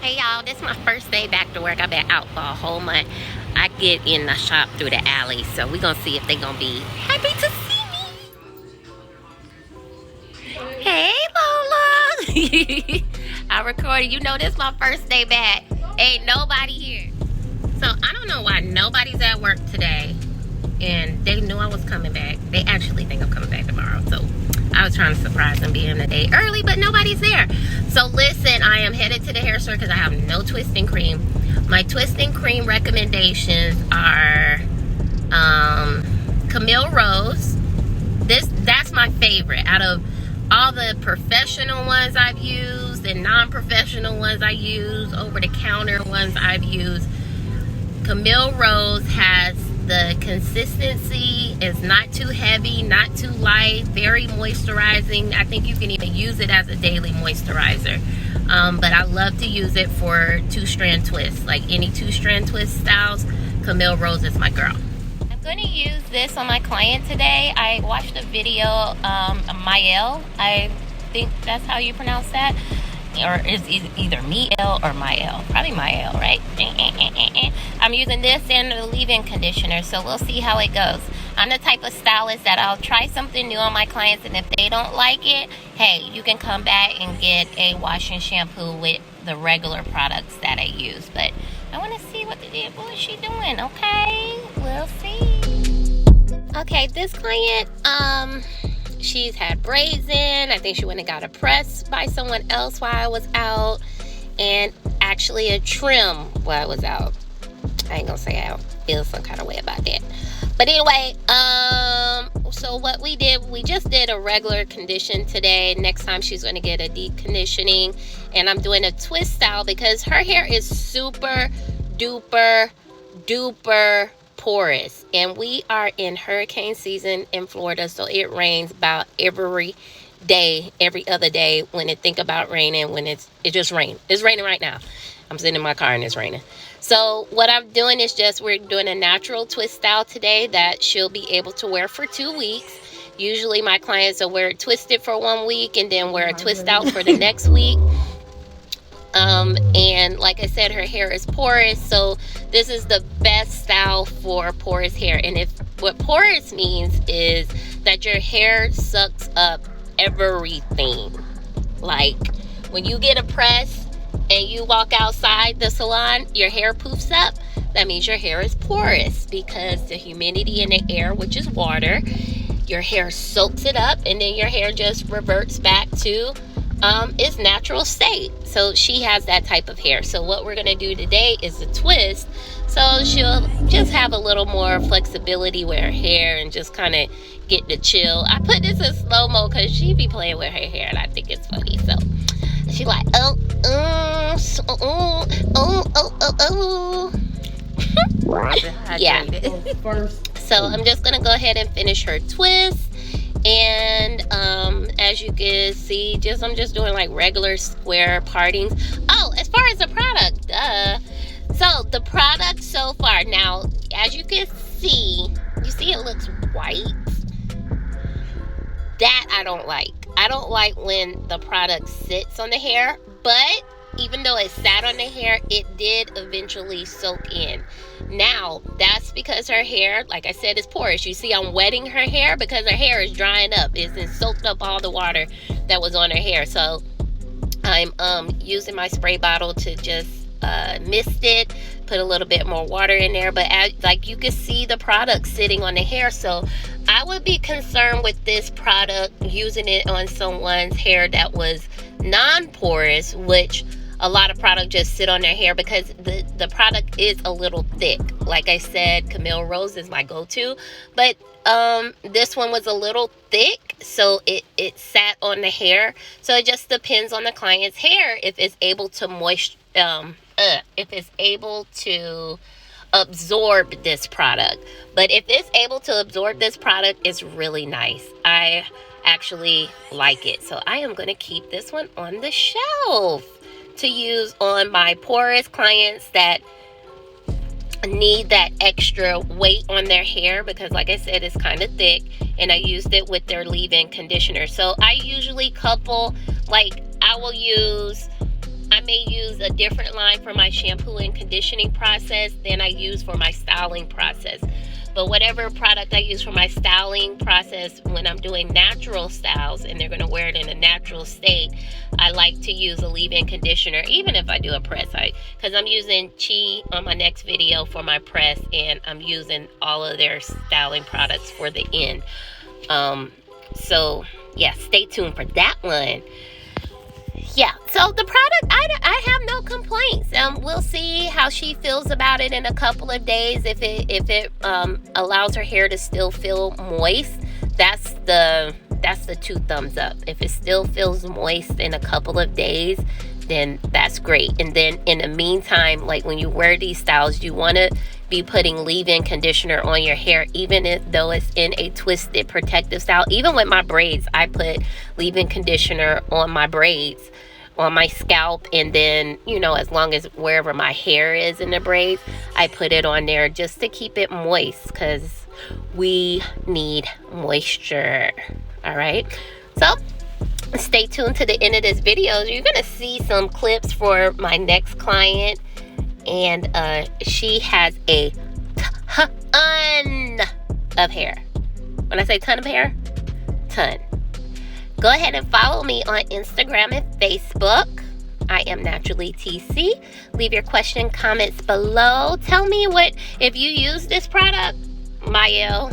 Hey y'all, this is my first day back to work. I've been out for a whole month. I get in the shop through the alley, so we're gonna see if they're gonna be happy to see me. Hey Lola! I recorded, you know this is my first day back. Ain't nobody here. So I don't know why nobody's at work today. And they knew I was coming back. They actually think I'm coming back tomorrow. So I was trying to surprise them being a day early, but nobody's there. So listen, I am headed to the hair store because I have no twisting cream. My twisting cream recommendations are Camille Rose. That's my favorite. Out of all the professional ones I've used and non-professional ones I use, over-the-counter ones I've used, Camille Rose has the consistency. Is not too heavy, not too light, very moisturizing. I think you can even use it as a daily moisturizer. But I love to use it for two-strand twists. Like any two-strand twist styles, Camille Rose is my girl. I'm going to use this on my client today. I watched a video, Mael. I think that's how you pronounce that. Or is either Miel or Mael. Probably Mael, right? I'm using this and the leave-in conditioner, so we'll see how it goes. I'm the type of stylist that I'll try something new on my clients, and if they don't like it, hey, you can come back and get a wash and shampoo with the regular products that I use. But I want to see what is she doing, okay? We'll see. Okay, this client, she's had braids in. I think she went and got a press by someone else while I was out, and actually a trim while I was out. I ain't gonna say I feel some kind of way about that. But anyway, so what we did, we just did a regular condition today. Next time she's gonna get a deep conditioning, and I'm doing a twist style because her hair is super duper duper porous, and we are in hurricane season in Florida, so it rains about every day, every other day. When it think about raining, when it just rains. It's raining right now. I'm sitting in my car and it's raining. So what I'm doing is we're doing a natural twist style today that she'll be able to wear for 2 weeks. Usually my clients will wear it twisted for 1 week and then wear a twist out for the next week. And like I said, her hair is porous, so this is the best style for porous hair. And what porous means is that your hair sucks up everything. Like when you get a press and you walk outside the salon, your hair poofs up. That means your hair is porous because the humidity in the air, which is water, your hair soaks it up, and then your hair just reverts back to its natural state. So she has that type of hair. So what we're gonna do today is a twist, so she'll just have a little more flexibility with her hair and just kind of get to chill. I put this in slow-mo because she be playing with her hair and I think it's funny. So she like yeah. So I'm just gonna go ahead and finish her twist. And as you can see, I'm just doing like regular square partings. Oh, as far as the product, so the product so far, now as you can see, it looks white. That I don't like when the product sits on the hair, but even though it sat on the hair, it did eventually soak in. Now, that's because her hair, like I said, is porous. You see I'm wetting her hair because her hair is drying up. It's soaked up all the water that was on her hair. So I'm using my spray bottle to just mist it, put a little bit more water in there. But like you can see the product sitting on the hair. So I would be concerned with this product, using it on someone's hair that was non-porous, which a lot of product just sit on their hair because the product is a little thick. Like I said, Camille Rose is my go-to, but this one was a little thick, so it sat on the hair. So it just depends on the client's hair if it's able to absorb this product. But if it's able to absorb this product, it's really nice. I actually like it, so I am going to keep this one on the shelf to use on my porous clients that need that extra weight on their hair, because like I said, it's kind of thick, and I used it with their leave-in conditioner. So I usually couple, like I may use a a different line for my shampoo and conditioning process than I use for my styling process. But whatever product I use for my styling process, when I'm doing natural styles and they're going to wear it in a natural state, I like to use a leave-in conditioner, even if I do a press. Because I'm using Chi on my next video for my press, and I'm using all of their styling products for the end. So yeah, stay tuned for that one. Yeah, so the product, I have no complaints. We'll see how she feels about it in a couple of days. If it allows her hair to still feel moist, that's the 2 thumbs up. If it still feels moist in a couple of days, then that's great. And then in the meantime, like when you wear these styles, you want to be putting leave-in conditioner on your hair, even though it's in a twisted protective style. Even with my braids, I put leave-in conditioner on my braids, on my scalp, and then, you know, as long as wherever my hair is in the braids, I put it on there just to keep it moist, because we need moisture. All right, so stay tuned to the end of this video. You're gonna see some clips for my next client, and she has a ton of hair. When I say ton of hair, ton. Go ahead and follow me on Instagram and Facebook. I am Naturally TC. Leave your question, comments below. Tell me if you use this product, Mael.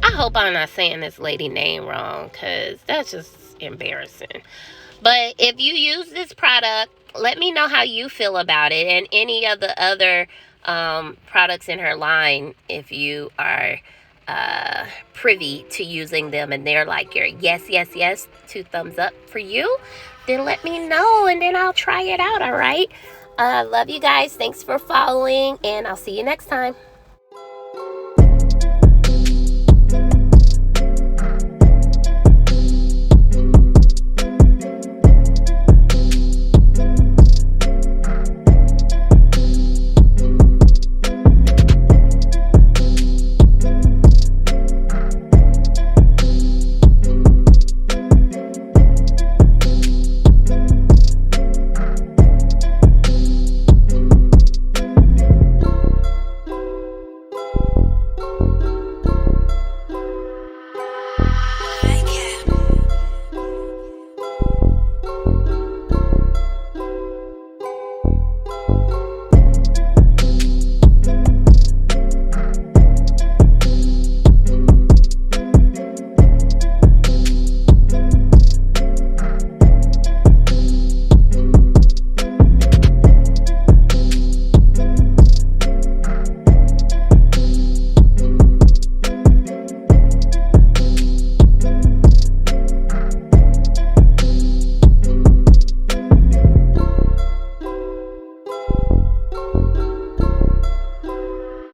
I hope I'm not saying this lady name wrong, because that's just embarrassing. But if you use this product, let me know how you feel about it, and any of the other products in her line, if you are privy to using them and they're like your yes, 2 thumbs up for you, then let me know, and then I'll try it out. All right, love you guys. Thanks for following, and I'll see you next time.